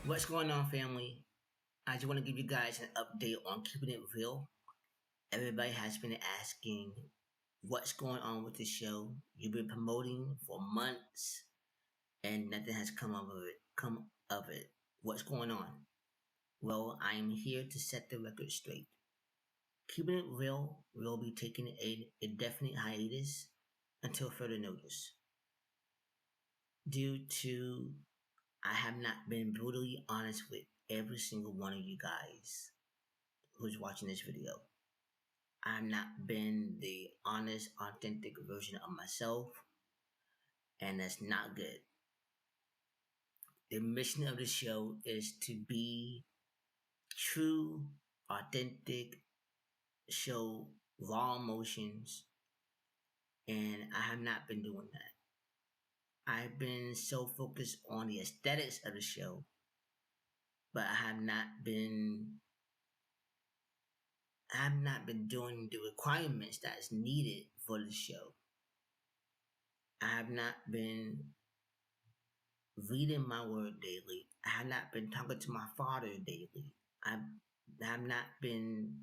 What's going on, family? I just want to give you guys an update on keeping it real. Everybody has been asking what's going on with the show. You've been promoting for months and nothing has come of it. What's going on? Well, I am here to set the record straight. Keeping it real will be taking a indefinite hiatus until further notice. Due to I have not been brutally honest with every single one of you guys who's watching this video. I've not been the honest, authentic version of myself, and that's not good. The mission of the show is to be true, authentic, show raw emotions, and I have not been doing that. I've been so focused on the aesthetics of the show, but I have not been doing the requirements that's needed for the show. I have not been reading my word daily. I have not been talking to my father daily. I have not been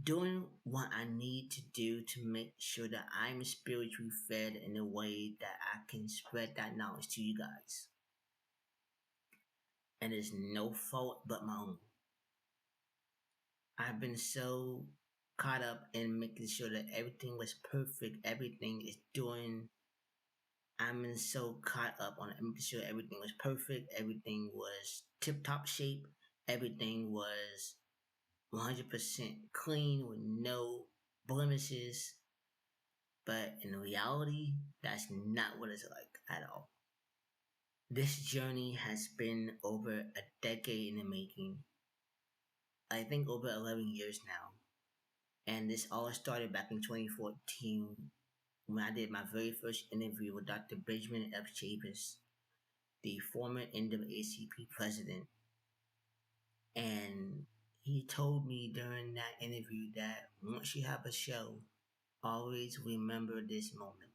doing what I need to do to make sure that I'm spiritually fed in a way that I can spread that knowledge to you guys. And it's no fault but my own. I've been so caught up in making sure that everything was perfect, everything is doing. I'm been so caught up on making sure everything was perfect, everything was tip top shape, everything was 100% clean with no blemishes. But in reality, that's not what it's like at all. This journey has been over a decade in the making. I think over 11 years now. And this all started back in 2014 when I did my very first interview with Dr. Benjamin F. Chavis, the former NAACP president. And he told me during that interview that once you have a show, always remember this moment.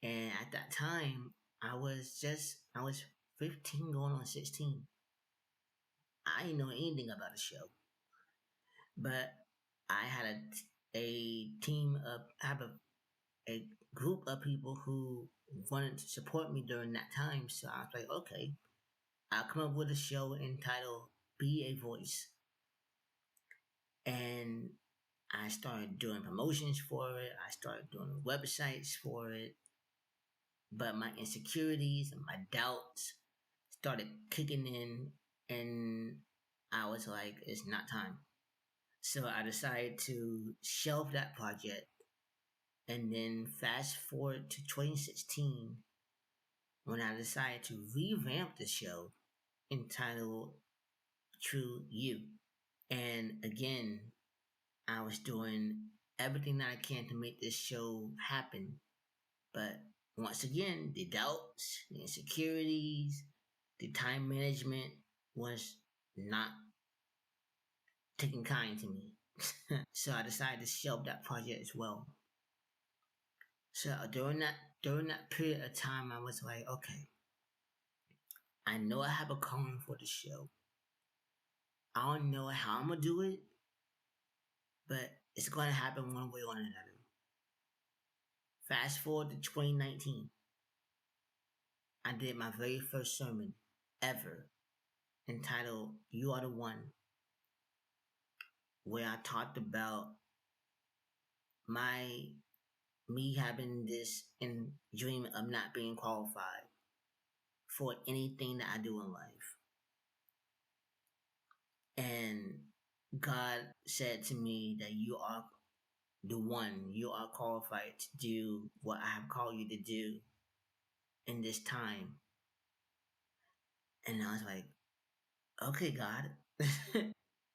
And at that time, I was 15 going on 16. I didn't know anything about the show. But I had a team of, I have a group of people who wanted to support me during that time. So I was like, okay, I'll come up with a show entitled Be a Voice. And I started doing promotions for it. I started doing websites for it. But my insecurities and my doubts started kicking in, and I was like, it's not time. So I decided to shelve that project. And then fast forward to 2016 when I decided to revamp the show entitled True You. And again, I was doing everything that I can to make this show happen. But once again, the doubts, the insecurities, the time management was not taking kind to me. So I decided to shelve that project as well. So during that period of time, I was like, okay, I know I have a calling for the show. I don't know how I'm gonna do it, but it's gonna happen one way or another. Fast forward to 2019, I did my very first sermon ever entitled "You Are the One," where I talked about my me having this dream of not being qualified for anything that I do in life. And God said to me that you are the one, you are qualified to do what I have called you to do in this time. And I was like, okay, God.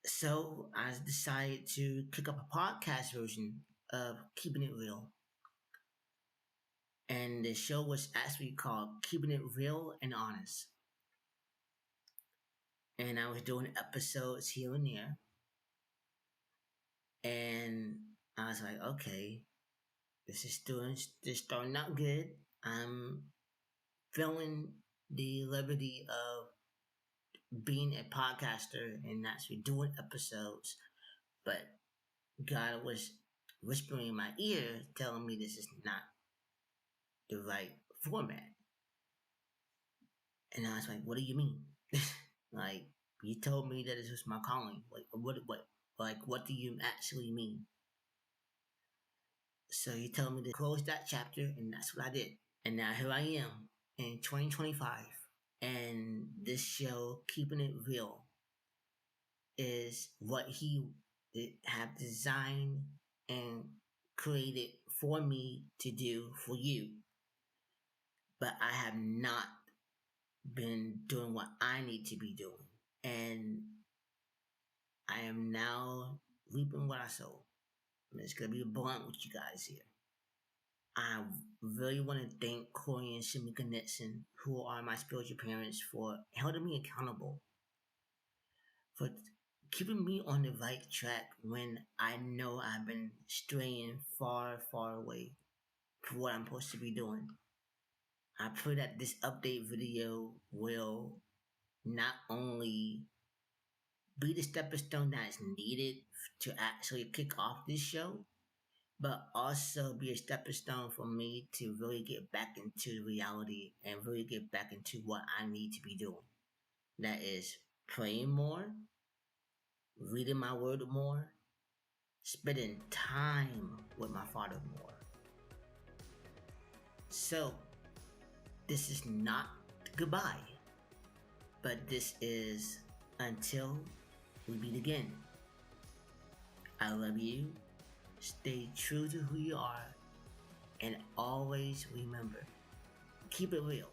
So I decided to kick up a podcast version of Keeping It Real. And the show was actually called Keeping It Real and Honest. And I was doing episodes here and there. And I was like, okay, this is starting out good. I'm feeling the liberty of being a podcaster and actually doing episodes, but God was whispering in my ear, telling me this is not the right format. And I was like, "What do you mean? Like, you told me that this was my calling. What do you actually mean?" So you told me to close that chapter, and that's what I did. And now here I am in 2025, and this show, Keeping It Real, is what he have designed and created for me to do for you. But I have not been doing what I need to be doing. And I am now reaping what I sow. I'm just going to be blunt with you guys here. I really want to thank Corey and Shamika Nixon, who are my spiritual parents, for holding me accountable, for keeping me on the right track when I know I've been straying far, far away from what I'm supposed to be doing. I pray that this update video will not only be the stepping stone that is needed to actually kick off this show, but also be a stepping stone for me to really get back into reality and really get back into what I need to be doing. That is praying more, reading my word more, spending time with my Father more. So, this is not goodbye, but this is until we meet again. I love you. Stay true to who you are. And always remember, keep it real.